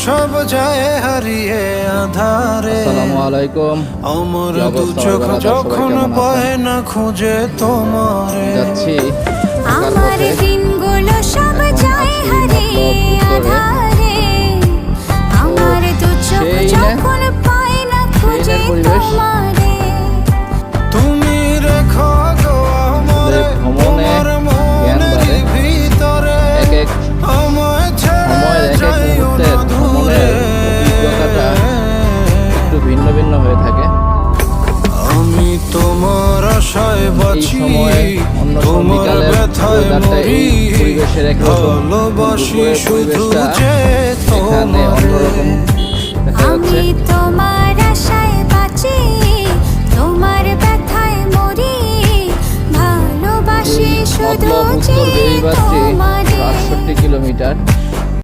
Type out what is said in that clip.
সব যায় হারিয়ে আধারে। আসসালামু আলাইকুম। আমার দু চোখ যখন পায় না খুঁজে তোমারে। যাচ্ছি আমার দিনগুলো সব যায় হারিয়ে আধারে। আমার দু চোখ যখন পায় না খুঁজে তোমারে। তুমি রেখো গো আমারে তোমার মনের ভিতরে। আমায় ছেড়ে যাইও না দূরে। একটু ভিন্ন ভিন্ন হয়ে থাকে। আমি তোমার আশায় বাঁচি, তোমার ব্যথায় মরি, ভালোবাসি শুধু যে তোমারে। আমি তোমার আশায় বাঁচি, তোমার ব্যথায় মরি, ভালোবাসি শুধু যে তোমারে। ৬৮ কিলোমিটার।